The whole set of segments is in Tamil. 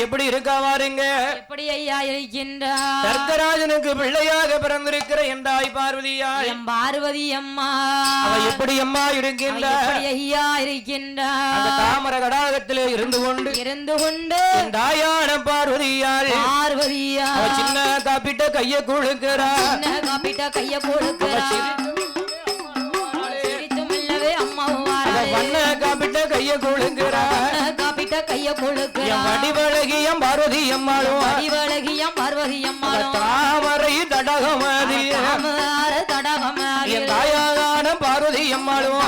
எப்படி இருக்கா வாருங்க. எப்படி ஐயா இருக்கின்றார்? தர்க்கராஜனுக்கு பிள்ளையாக பிறந்திருக்கிற என் தாய் பார்வதியா எம் பார்வதி அம்மா அவ எப்படி அம்மா இருக்கின்றார்? எப்படி ஐயா இருக்கின்றார்? அந்த தாமர தடாகத்திலே இருந்து கொண்டு என் தாயான பார்வதியாள் அவ சின்ன காப்பிட்ட கைய கொடுக்கிறார். சின்ன காப்பிட்ட கைய கொடுக்கிறார். சிரித்துமில்லவே அம்மாவும் வண்ண காப்பிட்ட கைய கொடுக்கிறார். காப்பிட்ட கைய கொடுக்கிறார். வடிவழகியம் பார்வதி அம்மாளும் வடிவழகியம் பார்வதி அம்மாளும் தாமரை தடகமதி என் தாயான பார்வதி அம்மாளும்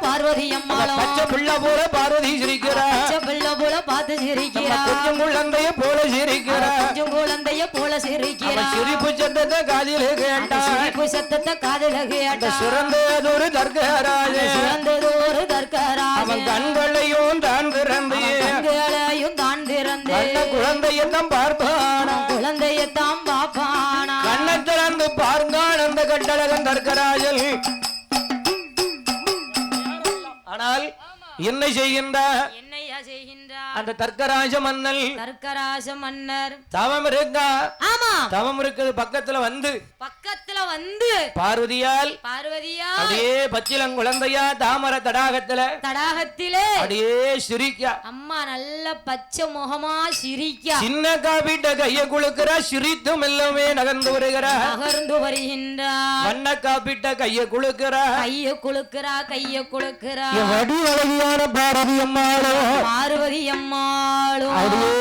பார்வதி அம்மாளும் பச்சை பிள்ளை போல பார்வதி சிரிக்கிறார். பச்சை பிள்ளை போல பார்த்து சிரிக்கிறார். கொஞ்சம் குழந்தைய போல சிரிக்கிறார். கொஞ்சம் குழந்தைய போல சிரிக்கிறார். சிரிப்பு சத்தத்தை காதில கேட்டா சிரிப்பு சத்தத்தை காதில கேட்டா சிறந்ததொரு தர்க்கராஜ சிறந்ததொரு தர்க்கராஜ அவன் கண்களையும் தான் திறந்து கண்களையும் தான் திறந்து குழந்தையத்தான் பார்ப்பானா குழந்தையத்தான் பார்ப்பானா கண்ணை திறந்து பார்க்கான் அந்த கட்டழகன் தர்க்கராஜன். ஆனால் என்ன செய்கின்றார்? என்னையா செய்கின்றார்? அந்த தர்க்கராஜ மன்னன் தர்க்கராஜ மன்னர் தவம் இருக்கா. ஆமா தவம் இருக்குது பக்கத்துல வந்து பார்வதியால் அப்படியே பச்சிலங்குழந்தையா தாமர தடாகத்திலே அப்படியே சிரிக்கா. அம்மா நல்ல பச்சை முகமா சிரிக்கா. சின்ன காப்பிட்ட கைய குளுக்கிறா. சிரித்தும் எல்லாமே நகர்ந்து வருகின்றார். வண்ண காப்பிட்ட கைய குளுக்கிறா. கைய குளுக்கிறா. வடிவழகியான பார்வதி அம்மாளும் பார்வதி அம்மாளும் அப்படியே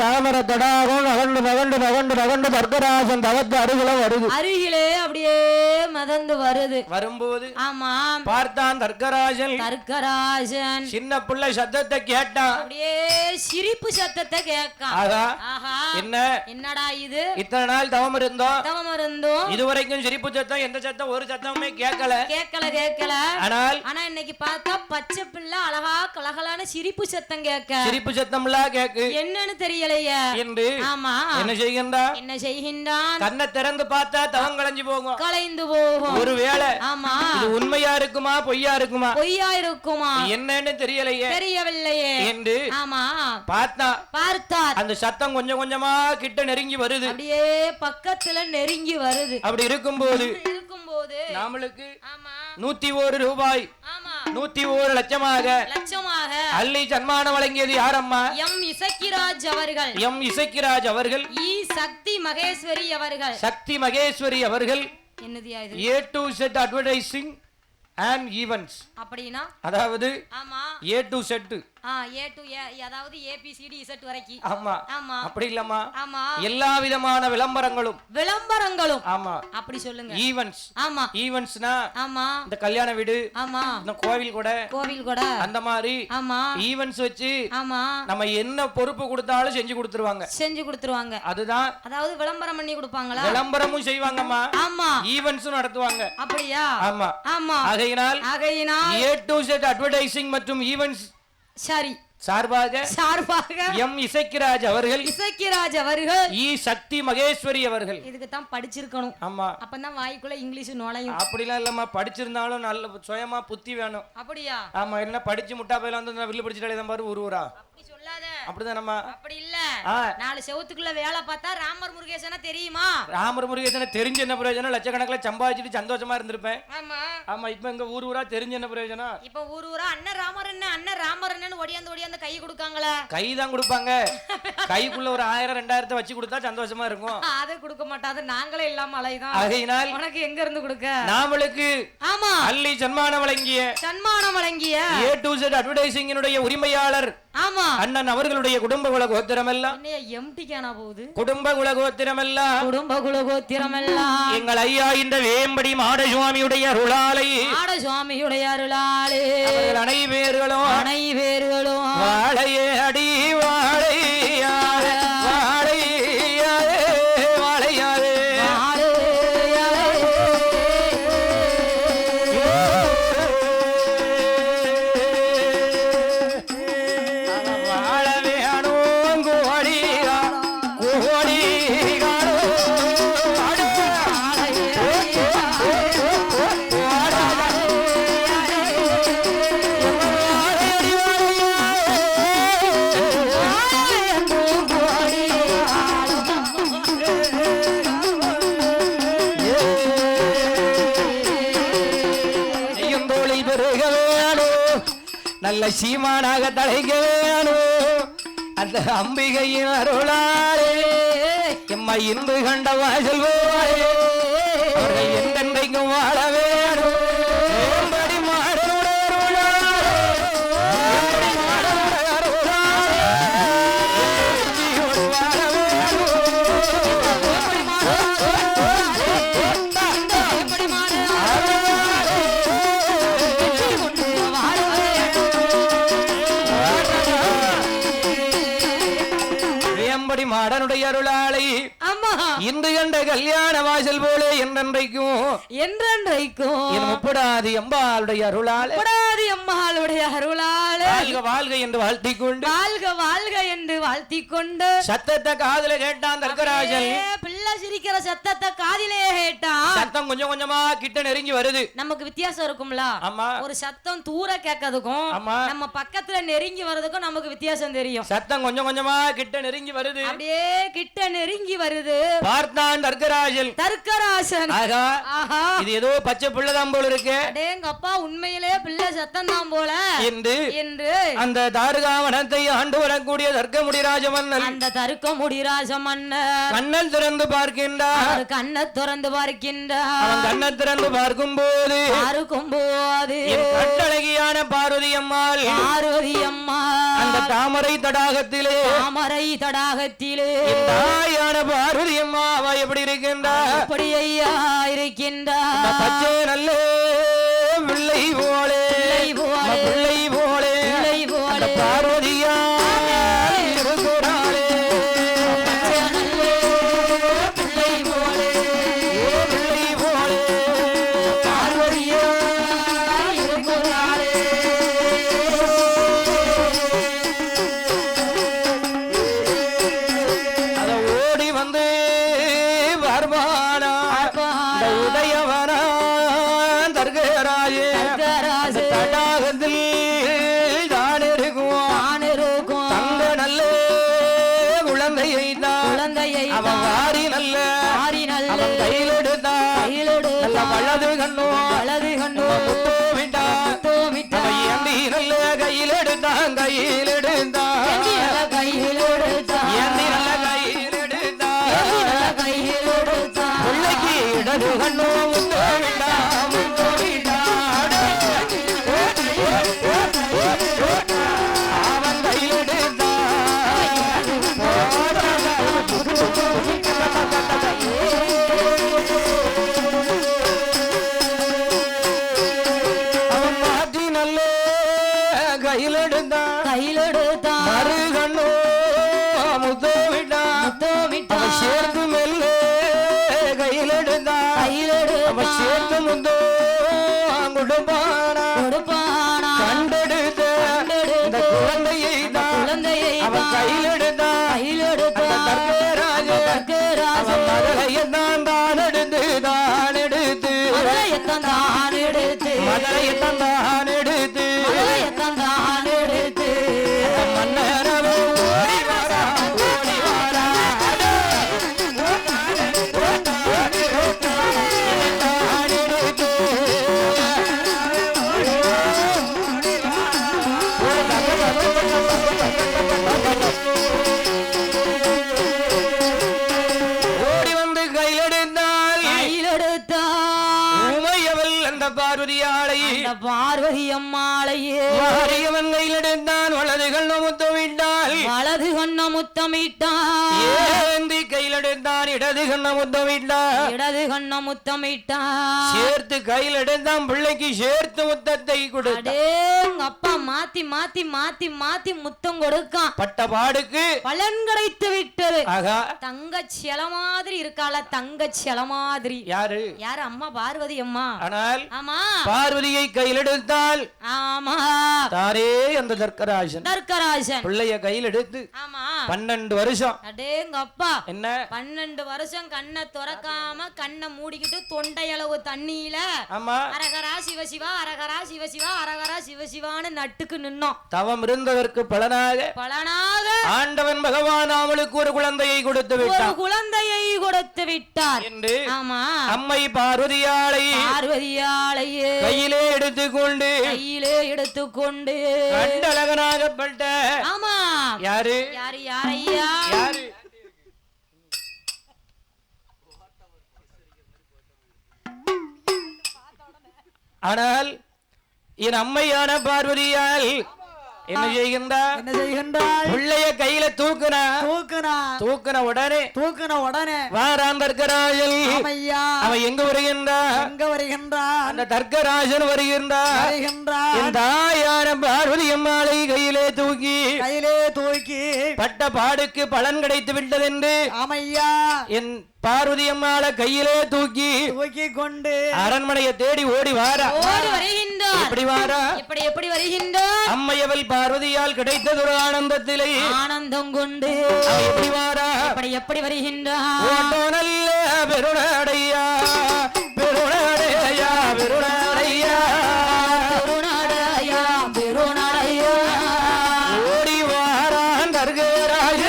தாமர தடாகம் நகண்டு தர்க்கராஜன் தவத்து அருகிலே அப்படியே மதந்து வரும்போது ஆமா பார்த்தான் தர்க்கராஜன் சின்ன பிள்ளை சத்தத்தை கேட்டான். அப்படியே சிரிப்பு சத்தத்தை கேட்கான். என்னடா இது? இத்தனை நாள் தவம் இருந்தோம் இதுவரைக்கும் சிரிப்பு சத்தம் எந்த சத்தம் ஒரு சத்தமுமே கேட்கல. ஆனால் இன்னைக்கு பார்த்தா பச்சை பிள்ளை அழகா கலகலான சிரிப்பு சத்தம் சிரிப்பு சத்தம்லாம் கேக்கு. என்னன்னு தெரியலையே என்று ஆமா என்ன செய்கின்றான்? கண்ணை திறந்து பார்த்தா தவம் கலைஞ்சு போகும். ஒருவேளை ஆமா இது உண்மையா இருக்குமா பொய்யா இருக்குமா என்னன்னு தெரியவில்லையே என்று ஆமா பார்த்தார். அந்த சத்தம் கொஞ்சம் கொஞ்சமா கிட்ட நெருங்கி வருது. அப்படியே பக்கத்துல நெருங்கி வருது. அப்படி இருக்கும்போது நாமளுக்கு 101 ரூபாய் 101 லட்சமாக அள்ளி சன்மானம் வழங்கியது யாரம்மா? எம் இசக்கிராஜ் அவர்கள் சக்தி மகேஸ்வரி அவர்கள் என்னதியா இது? A to Z advertising and events அப்படினா அதாவது ஆமா A to Z A to A அதாவது ABCD Z வரைக்கும். ஆமா ஆமா அப்படி இல்லம்மா. ஆமா எல்லா விதமான விளம்பரங்களும் ஆமா அப்படி சொல்லுங்க. ஈவென்ட்ஸ்னா ஆமா இந்த கல்யாண வீடு ஆமா இந்த கோவில் கூட அந்த மாதிரி ஆமா ஈவென்ட்ஸ் வச்சு ஆமா நம்ம என்ன பொறுப்பு கொடுத்தாலும் செஞ்சு கொடுத்துருவாங்க. அதுதான் அதாவது விளம்பரம் பண்ணி கொடுப்பாங்களா? விளம்பரமும் செய்வாங்கம்மா. ஆமா ஈவென்ட்ஸும் நடத்துவாங்க. அப்படியா? ஆமா ஆமா ஆகையினால் A to Z advertising மற்றும் ஈவென்ட்ஸ் சரி சார்பாக எம் இசக்கிராஜ் அவர்கள் சக்தி மகேஸ்வரி அவர்கள் இதுக்கு தான் படிச்சிருக்கணும். ஆமா அப்பதான் வாய்க்குள்ள இங்கிலீஷ் நுழையும். அப்படிலாம் இல்லம்மா. படிச்சிருந்தாலும் நல்ல சுயமா புத்தி வேணும். அப்படியா? ஆமா என்ன படிச்சு முட்டா பையில வந்து வில்லு படிச்சுட்டாலே தான் பாரு ஊரா. அப்படி சொல்லாத. அப்படிதானம்மா. அப்படி இல்ல. நாலு செவுத்துக்குள்ள வேலை பார்த்தா ராமர் முருகேசனா தெரியுமா? ராமர் முருகேசனா தெரிஞ்ச என்ன பிரயோஜனம்? லட்சக்கணக்கில் சம்பாதிச்சுட்டு சந்தோஷமா இருந்திருப்பேன். ஆமா இப்ப எங்க ஊரா தெரிஞ்ச என்ன பிரயோஜனம்? இப்ப ஊரா அண்ணன் ராமர் என்ன ஓடியாந்து கை கொடுக்காங்களா? கை தான் கொடுப்பாங்க. கைக்குள்ள ஒரு 1000 2000 வச்சு கொடுத்தா சந்தோஷமா இருக்கும். அதை கொடுக்க மாட்டாது. நாங்களே இல்லாம அலைதான். ஆகையினால் உனக்கு எங்க இருந்து கொடுக்க? நாமளுக்கு ஆமா அள்ளி சன்மானம் வழங்கிய A to Z அட்வர்டைசிங்கினுடைய உரிமையாளர் ஆமா அண்ணன் அவர்களுடைய குடும்ப குல கோத்திரம் எல்லாம் எம்டிக்கானா போகுது. குடும்ப குல கோத்திரம் எல்லாம் எங்கள் ஐயா இந்த வேம்படி மாடசுவாமியுடைய அருளாலே அனைவர்களும் வாழையே அடி வாழையாரே நல்ல சீமானாக தலைக்க வேணும் அந்த அம்பிகையின் அருளாளே எம்மா இன்பு கண்ட வாசல் போவாரே எந்தெந்தைக்கும் வாழ வேணும் மாடனுடைய அருளாளை இன்று கண்ட கல்யாண வாசல் போல என்றென்றைக்கும் என் முப்படாதி அம்பாளுடைய அருளாளே வாழ்க வாழ்க என்று வாழ்த்திக் கொண்டு சத்தத்தை காதுல கேட்டான் தர்க்கராஜன் பிள்ளை சிரிக்கிற சத்தத்தை காதிலே கேட்டான் சத்தம் கொஞ்சம் கொஞ்சமா கிட்ட நெருங்கி வருது நமக்கு வித்தியாசம் இருக்கும்ல ஒரு சத்தம் தூர கேட்கறதுக்கும் நம்ம பக்கத்துல நெருங்கி வர்றதுக்கும் நமக்கு வித்தியாசம் தெரியும் சத்தம் கொஞ்சம் கொஞ்சமா கிட்ட நெருங்கி வருது அப்படியே கிட்ட நெருங்கி வருது பார்த்தான் தர்க்கராஜன் இது ஏதோ பச்சை பிள்ளைதான் போல இருக்கு எங்க அப்பா உண்மையிலே பிள்ளை சத்தம் தான் போல என்று அந்த தாருகாவனத்தை ஆண்டு வரக்கூடிய தர்க்க முடிராஜ மன்னன் அந்த தர்க்க முடிராஜ மன்னன் கண்ணல் திறந்து பார்க்கின்றார் கண்ணை திறந்து கண்ணை திறந்து பார்க்கும் போது கட்டழகியான பார்வதி அம்மாள் அந்த தாமரை தடாகத்திலே தாயான பார்வதி அம்மா எப்படி இருக்கின்றார் அப்படி ஐயா இருக்கின்றார் பச்சை நல்ல பிள்ளை போலே பார்வதியா வலது கண்ணோ நல்ல கையில் எடுத்தான் பிள்ளைக்கு இடது கண்ணோ அவன் கையில் கையிலெடுத்தான் மறுகண்ணோ முத்தமிட்டான் சேர்த்து மெல்ல கையிலெடுத்தான் சேர்த்து முத்தோ கொடுப்பானா கண்டெடுத்த இந்த குழந்தையை அவன் கையிலெடுத்தான் மதுரையத்தான் தான் எடுத்து மதுரையத்தான் தான் எடுத்து பார்வதி அம்மாளையே மாரியவன் கையிலெடுத்தான் வலது கண்ண முத்தமிட்டான் ஏந்தி கையிலெடுத்தான் இடது கண்ண முத்தமிட்டான் சேர்த்து கையிலெடுத்தான் பிள்ளைக்கு சேர்த்து முத்தத்தை கொடுத்தான் அப்பா மாத்தி மாத்தி மாத்தி மாத்தி முத்தம் கொடுக்கான் பட்ட பாடுக்கு பலன் கிடைத்து விட்டது தங்கச்சில மாதிரி இருக்காள தங்கச்சில மாதிரி யாரு அம்மா பார்வதி அம்மா ஆனால் ஆமா பார்வதியை கையிலெடுத்தால் ஆமா தாரே அந்த தர்க்கராஜன் பிள்ளைய கையில் எடுத்து 12 வருஷம் அடேங்க அப்பா என்ன 12 வருஷம் கண்ணை திறக்காம கண்ணை மூடிக்கிட்டு தொண்டை அளவு தண்ணியில அரகரா சிவசிவா அரகரா சிவசிவா அரகரா சிவசிவான்னு நட்டுக்கு நின்னோம் தவம் இருந்ததற்கு பலனாக ஆண்டவன் பகவான் அவளுக்கு ஒரு குழந்தையை கொடுத்து விட்டான் கொடுத்து விட்டார் என்று ஆமா அம்மை பார்வதியாளை கையிலே எடுத்துக்கொண்டு கண்டழகனாகப்பட்ட ஆமா யாரு யாரையா யாரு ஆனால் என் அம்மையான பார்வதியால் என்ன செய்கின்றார் பிள்ளைய கையில தூக்குன உடனே வாரான் தர்க்கராஜன் அவன் எங்க வருகின்றான் அந்த தர்க்கராஜன் வருகின்றார் என் தாயான பார்வதி அம்மாளை கையிலே தூக்கி பட்ட பாடுக்கு பலன் கிடைத்து விட்டது என்று என் பார்வதி அம்மாளை கையிலே தூக்கி கொண்டு அரண்மனையை தேடி ஓடி வருகின்றார் எப்படி வருகின்றார் அம்மையவள் பார்வதியால் கிடைத்தது ஒரு ஆனந்தத்திலே ஆனந்தம் கொண்டு எப்படி வருகின்றார் நல்ல பெருநாடையா ஓடி வாரான் தர்கராஜ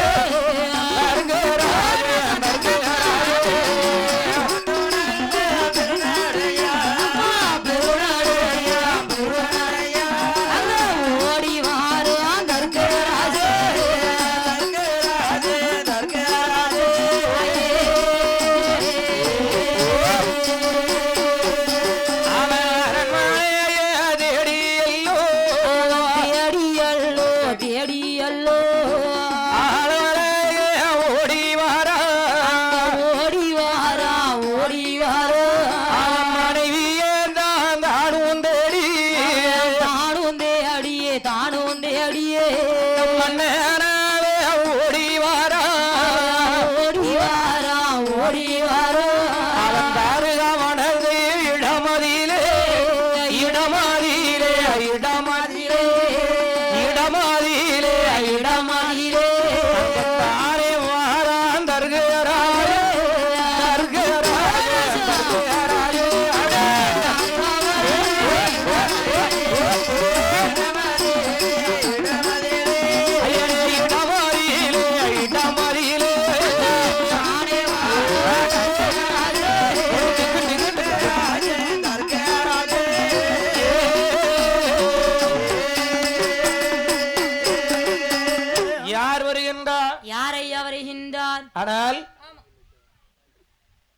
ஆனால்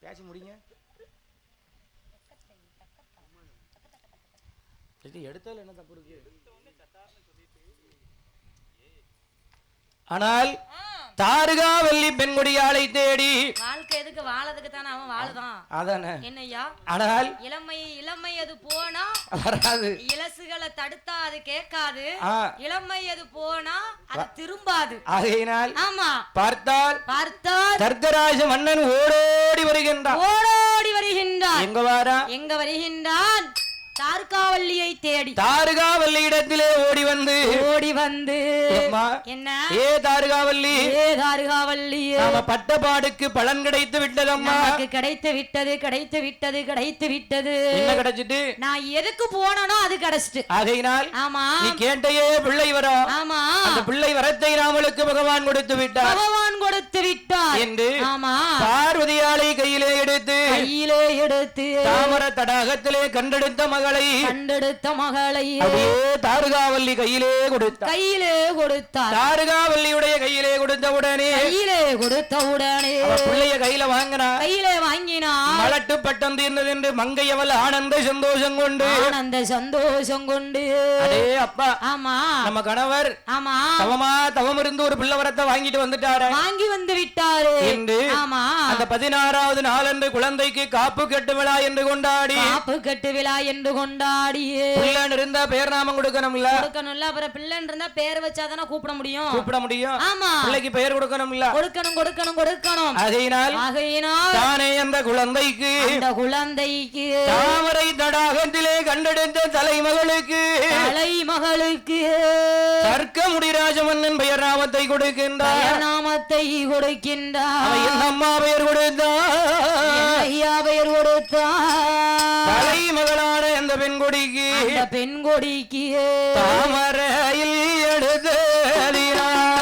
பேசி முடிங்க எடுத்தால என்ன தப்பு இருக்கு ஆனால் தாருகாவல்லி பெண்குடியாளை தேடி வாழ்க்கை எதுக்கு வாழதுக்கு தானே அவன் வாழுதான் அதானே என்னையா ஆனால் இளமை அது போனா வராது இலசுகளை தடுத்தா அது கேட்காது இளமை அது போனா அது திரும்பாது ஆகையினால் ஆமா பார்த்தால் தர்க்கராஜ மன்னன் ஓடோடி வருகின்றான் எங்க வருகின்றான் தாருகாவல்லியை தேடி தாருகாவல்லி இடத்திலே ஓடி வந்து என்ன தாருகாவல்லி நாம பட்டபாடுக்கு பலன் கிடைத்து விட்டதம்மா கிடைத்து விட்டது என்ன கிடைச்சிட்டு நான் எதுக்கு போனனோ அது கிடைச்சிட்டு ஆகையினால் ஆமா நீ கேட்டையே பிள்ளை வரும் ஆமா அந்த பிள்ளை வரத்தை நாமளுக்கு பகவான் கொடுத்து விட்டார் என்று ஆமா பார்வதியாளை கையிலே எடுத்து தாமர தடாகத்திலே கண்டெடுத்த மகளை தாருகாவல்லி கையிலே கொடுத்தார் தாருகாவல்லியுடைய கையிலே கொடுத்த உடனே பிள்ளைய கையில வாங்கினா மலட்டு பட்டம் தீர்ந்தது என்று மங்கையவள் ஆனந்த சந்தோஷம் கொண்டு அடே அப்பா ஆமா நம்ம கணவர் ஆமா தவம் இருந்து ஒரு பிள்ளை வரத்தை வாங்கி வந்து விட்டாரு என்று ஆமா அந்த 16வது நாள் என்று குழந்தைக்கு காப்பு கட்டு விழா என்று கொண்டாடியே பிள்ளை இருந்தா பேர் நாமம் கொடுக்கணும்ல அப்புறம் பிள்ளை இருந்தா பேர் வச்சாதானே கூப்பிட முடியும் ஆமா பிள்ளைக்கு பெயர் கொடுக்கணும் ஆகையினால் தானே அந்த குழந்தைக்கு தாமரை தடாகத்திலே கண்டெடுத்த தலைமகளுக்கு தர்க்க முடிராஜ மன்னன் பெயர் நாமத்தை கொடுக்கின்றார் என் அம்மா பெயர் கொடுத்தார் தலைமகளான அந்த பெண்கொடிக்கு தாமரையில் எடுத்ததினால்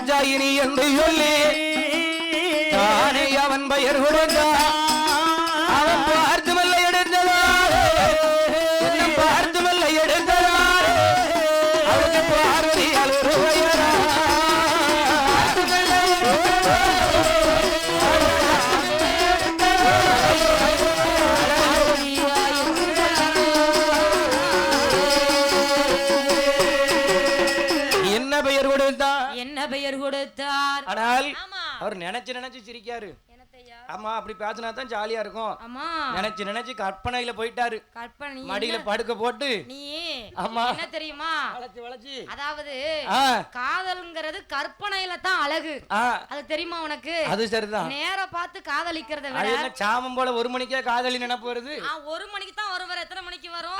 தாட்சாயினி என்று சொல்லி தானே அவன் பெயர் கொடுத்தான். அவன் பார்த்துமல்ல எடுத்ததால் பார்த்துமல்ல எடுத்ததால் அவனுக்கு பார்வதி அலுவலா என்ன பெயர் கொடுத்தார். ஆனால் அவர் நினைச்சு சிரிக்காரு. ஆமா, அப்படி பேசினா தான் ஜாலியா இருக்கும். நினைச்சு கற்பனையில போயிட்டாரு. மடியில படுக்க போட்டு நீ என்ன தெரியுமா, அதாவது காதல்ங்கிறது கற்பனையில தான் அழகு. அது தெரியுமா உனக்கு? அது சரிதான். நேர பார்த்து காதலிக்கிறத விட சாமம் போல 1 மணிக்கே காதலி நினைப்பு வருது. 1 மணிக்கு தான் வருவார். எத்தனை மணிக்கு வரும்?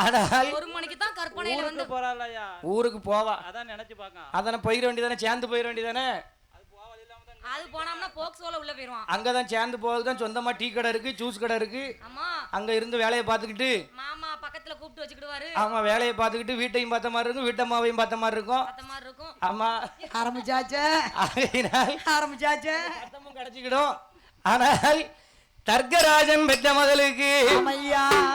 1 மணிக்கு தான் கற்பனையில வந்து போறாளையா, ஊருக்கு போவா. அதான் நினைச்சு பாக்க. அதானே போயிட வேண்டியதானே, சேர்ந்து போயிட வேண்டியதானே. அது போனோம்னா போக்சோல உள்ள போயிடுவான். அங்கதான் சேர்ந்து போறதுதான். சொந்தமா டீ கடை இருக்கு, ஜூஸ் கடை இருக்கு. அங்க இருந்து வேலையை பார்த்துக்கிட்டு மாமா பக்கத்துல கூப்பிட்டு வச்சுக்கிடுவாரு. ஆமா, வேலையை பார்த்துக்கிட்டு வீட்டையும் பார்த்த மாதிரி இருக்கும், வீட்டம்மாவையும் பார்த்த மாதிரி இருக்கும். ஆமா, ஆரம்பிச்சாச்சே அர்த்தமும் கிடைச்சிக்கிடும். ஆனால் தர்க்கராஜன் பெற்ற மகளுக்கு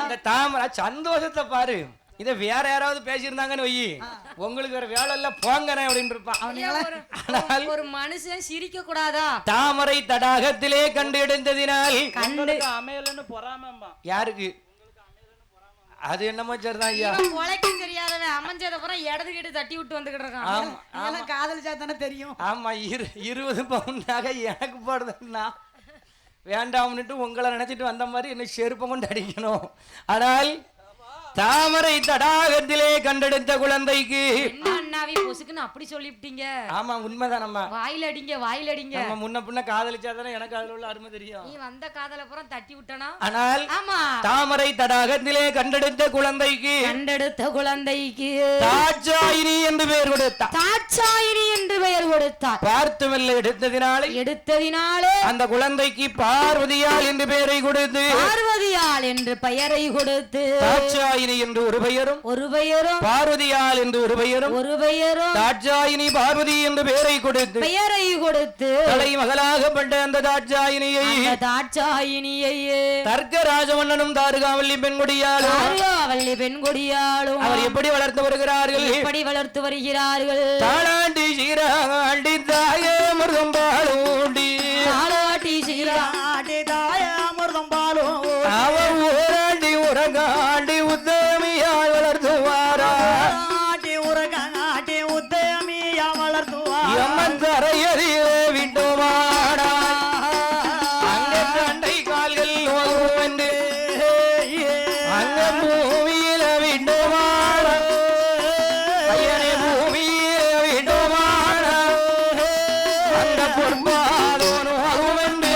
அந்த தாமரை சந்தோஷத்தை பாரு. இதை வேற யாராவது பேசியிருந்தாங்கன்னு வை, உங்களுக்கு வேற வேலை இல்ல போங்கனே அப்படின்னு இருப்பான். ஒரு மனுஷன் சிரிக்க கூடாதா? தாமரை தடாகத்திலே கண்டு எடுத்ததினால் அமையலன்னு பொறாம. யாருக்கு? அது என்னமோ சரிதான் ஐயா. உழைக்கும் தெரியாதவன் அமைஞ்சத அப்புறம் இடது கிட்ட தட்டி விட்டு வந்துகிட்டு இருக்கான். காதலிச்சா தானே தெரியும். ஆமா, 20 பவுண்டாக எனக்கு போடுதுன்னா வேண்டாம்னுட்டு உங்களை நினைச்சிட்டு வந்த மாதிரி என்ன செருப்பை கொண்டு அடிக்கணும். ஆனால் தாமரை தடாகத்திலே கண்டெடுத்த குழந்தைக்கு அண்ணாவி பொசுக்குன்னு அப்படி சொல்லிவிட்டீங்க. ஆமா, உண்மைதான். நம்ம வாயில அடிங்க. நம்ம முன்ன பின்ன காதலிச்சாதானே எனக்கு அதுல உள்ள அருமை தெரியும். நீ வந்த காதல புறம் தட்டி விட்டனா. ஆனால் தாமரை தடாகத்திலே கண்டெடுத்த குழந்தைக்கு தாட்சாயினி என்று பெயர் கொடுத்தார். பார்த்துமல்ல எடுத்ததினாலே அந்த குழந்தைக்கு பார்வதியால் என்று பெயரை கொடுத்து தாட்சாயினி என்று ஒரு பெயரும் பார்வதியால் என்று ஒரு பெயரும் தாட்சாயினி பார்வதி என்று பெயரை கொடுத்து தலைமகளாகப்பட்ட அந்த தாட்சாயினியை தர்க்கராஜமன்னனும் தாருகாவல்லி பெண்குடியாலும் அவர் எப்படி வளர்த்து வருகிறார்கள்? தாளாண்டி சீராண்டி தாயே அமிர்தம் பாலூண்டி அவர் ஊராண்டி உறங்காண்டி உத்தமியால் வளர்த்துவாரா எம்மன் தரையறியே விட்டுமாடா அங்கே தண்டை கால்கள் வந்து அங்க பூமியில விட்டுமாடா ஐயனே பூமியில விட்டுமாடா அந்த பொற்பாதோனும் அதுவென்று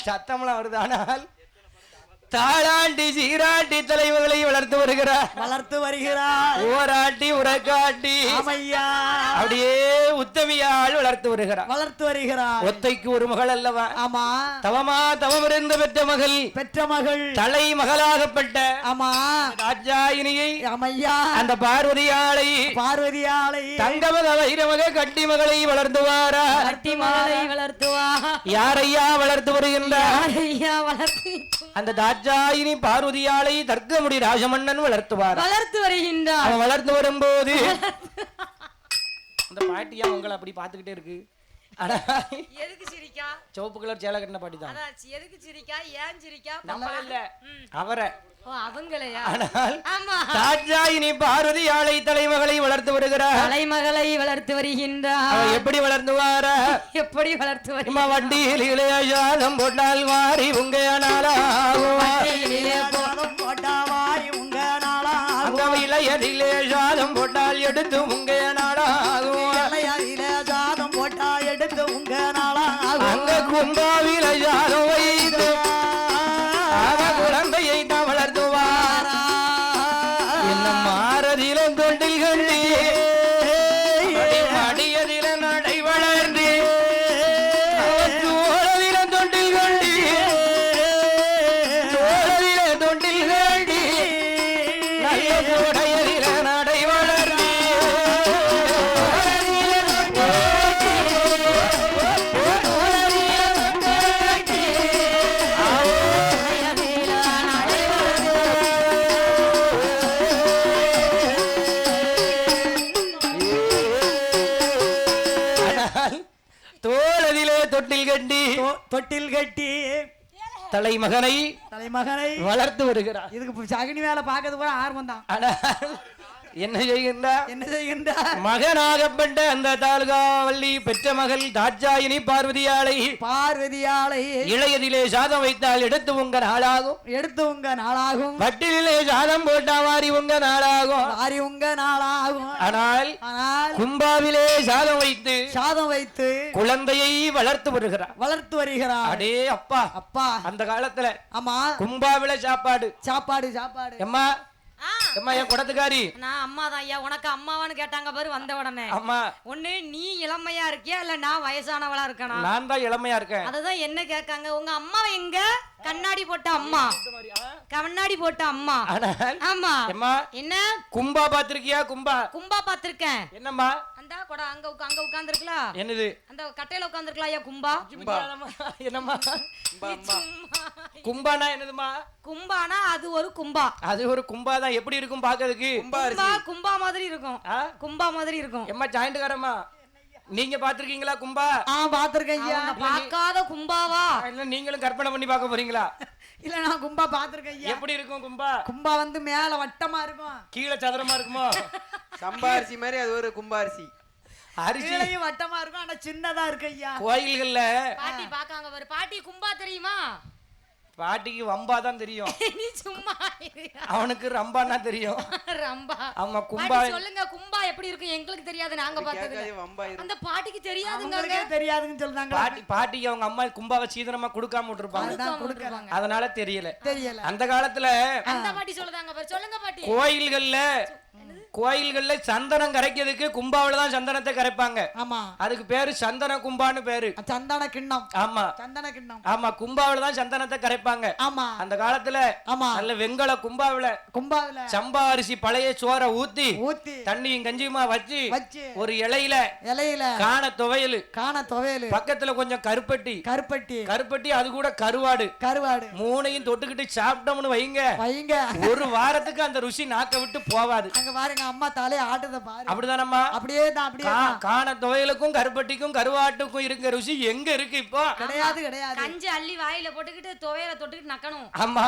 சத்தம்லாம் வருது. ஆனால் தாளாண்டி சீராட்டி தலைவர்களை வளர்த்து வருகிறார். ஓராட்டி உரக்காட்டி அப்படியே உத்தமியால் வளர்த்து வருகிறார். ஒத்தைக்கு ஒரு மகள் அல்லவா? ஆமா, தவம் இருந்து பெற்ற மகள் தலை மகளாகப்பட்ட தாட்சாயினியை அந்த பார்வதியாளை தங்கமக வைரமக கட்டி மகளை வளர்த்துவாரா? யாரையா வளர்த்து வருகின்றார்? அந்த தாட்சாயினி பார்வதியாளை தர்க்கமுடி ராஜமன்னன் வளர்த்து வருகின்றார். அவன் வளர்த்து வரும்போது அந்த பாட்டியா உங்களை அப்படி பாத்துக்கிட்டே இருக்கு. எதுக்கு சிரிக்கா? சிவப்பு கலர் சேலை கட்டின பாட்டி தான். எதுக்கு சிரிக்கா? ஏன் சிரிக்கா? நம்ம இல்ல அவரை. அவங்களையா? தாட்சாயினி பார்வதியாளை தலைமகளை வளர்த்து வருகின்றார். எப்படி வளர்த்துவாரா? வண்டியில் இளையாதம் போட்டால் வாரி உங்க இளையதிலே சாதம் போட்டால் எடுத்து உங்க அங்க கும்பாவில சாதம் வைத்து குழந்தையை தான் வளர்த்துவாரா? மடியதிலும் தொண்டில் கண்டி மடியதில நடை வளர்ந்து தோழதிலும் தொண்டில் கண்டி தோழதில தொண்டில் கண்டி நல்ல தோடையதில நடை வளர்ந்து தோளதிலே தொட்டில் கட்டி தொட்டில் கட்டி தலைமகனை வளர்த்து வருகிறார். இதுக்கு சகுனி வேலை பார்க்கறது கூட ஆர்வம் தான். என்ன செய்கின்ற மகனாகப்பட்ட அந்த தாழ்காவள்ளி பெற்ற மகள் தாட்சாயினி பார்வதியாளை இளையதிலே சாதம் வைத்தால் எடுத்து உங்க நாளாகும் வட்டிலே சாதம் போட்டா வாரி உங்க நாளாகும் ஆனால் கும்பாவிலே சாதம் வைத்து குழந்தையை வளர்த்து வருகிறார். அடே அப்பா அந்த காலத்துல ஆமா கும்பாவில சாப்பாடு எம்மா அம்மா என் குடத்துக்காரி நான் அம்மா தான் ஐயா. உனக்கு அம்மாவான்னு கேட்டாங்க பாரு வந்த உடனே. அம்மா ஒண்ணு நீ இளமையா இருக்கியா இல்ல நான் வயசானவளா இருக்கனா? நான் தான் இளமையா இருக்கேன். அதுதான் என்ன கேட்காங்க, உங்க அம்மா எங்க? கண்ணாடி போட்ட அம்மா. ஆமா அம்மா என்ன கும்பா பாத்திருக்கியா? கும்பா பாத்திருக்கேன். என்னம்மா அந்த கொட அங்க உட்கார்ந்திருக்கலாம். என்னது அந்த கட்டையில உட்கார்ந்திருக்கலாம் ஐயா. கும்பா என்னம்மா? கும்பானா என்னதுமா? கும்பானா அது ஒரு கும்பா. தான். எப்படி இருக்கும் பாக்கிறதுக்கு? கும்பா மாதிரி இருக்கும். எம்மா ஜாயிண்ட்காரம்மா நீங்க பாத்திருக்கீங்களா கும்பா? பாத்திருக்கேன் ஐயா. பார்க்காத கும்பாவா? இல்ல நீங்களும் கற்பனை பண்ணி பார்க்க போறீங்களா? இல்ல நான் கும்பா பாத்திருக்கேன் ஐயா. எப்படி இருக்கும் கும்பா வந்து மேல வட்டமா இருக்கும், கீழே சதுரமா இருக்குமோ? சம்பாரிசி மாதிரி அது ஒரு கும்பாரிசி. அரிசியும் வட்டமா இருக்கும், ஆனா சின்னதா இருக்கு ஐயா. கோயில்கள்ல பாட்டி பாக்காங்க பாரு. பாட்டி கும்பா தெரியுமா? பாட்டிக்கு வம்பா தான் தெரியும். நீ சும்மா அவனுக்கு ரம்பானா தெரியும். ரம்பா ஆமா கும்பா. சொல்லுங்க கும்பா எப்படி இருக்கு? எங்களுக்கு தெரியாது, நாங்க பார்த்தது. அந்த பாட்டிக்கு தெரியாதுங்க. தெரியாதுன்னு சொல்றாங்க. பாட்டிக்கு அவங்க அம்மா கும்பாவை சீதனமா கொடுக்காம விட்டுருப்பாங்க, அதனால தெரியல. அந்த காலத்துல அந்த பாட்டி சொல்லுதாங்க பாரு. சொல்லுங்க பாட்டி. கோயில்கள்ல சந்தனம் கரைக்கிறதுக்கு கும்பாவில தான் சந்தனத்தை கரைப்பாங்க. ஆமா அதுக்கு பேரு சந்தன கும்பான்னு பேரு. சந்தன கிண்ணம். ஆமா கும்பாவில தான் சந்தனத்தை கரைப்பாங்க. ஆமா அந்த காலத்துல நல்ல வெங்கல கும்பாவில சம்பா அரிசி பழைய சோற ஊத்தி தண்ணியும் கஞ்சியுமா வச்சு ஒரு இலையில காண துவையல் பக்கத்துல கொஞ்சம் கருப்பட்டி அது கூட கருவாடு மூணையும் தொட்டுக்கிட்டு சாப்பிட்டோம்னு வைங்க ஒரு வாரத்துக்கு அந்த ருசி நாக்க விட்டு போவாது. அங்க பாருங்க அம்மா தலைய ஆட்டத பாரு. அப்படிதானம்மா? அப்படியே காண துவையலுக்கும் கருப்பட்டிக்கும் கருவாட்டுக்கும் இருக்க ருசி எங்க இருக்கு இப்போ? கிடையாது. கஞ்சி அள்ளி வாயில போட்டுக்கிட்டு துவையல தொட்டுக்கிட்டு நக்கணும். ஆமா